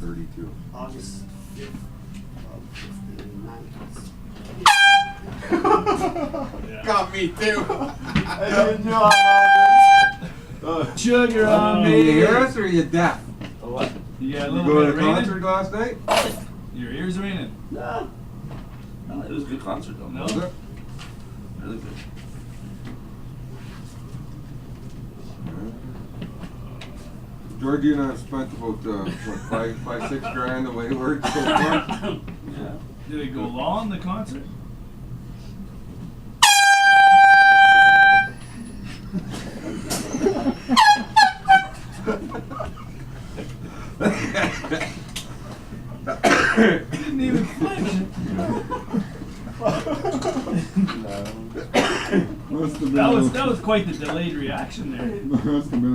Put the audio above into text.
32. August 5th of 59. Got me too. Sugar on You me. hear us or are you deaf? What? You got a You little go bit to of the raining? concert last night? Your ears ringing? No. No, it was a good concert though. No? Was it? Really good. Georgie and I have spent about what, 6 grand away work so far. Yeah. Did it go long, the concert? Didn't even flinch. Must have been That was quite the delayed reaction there. must have been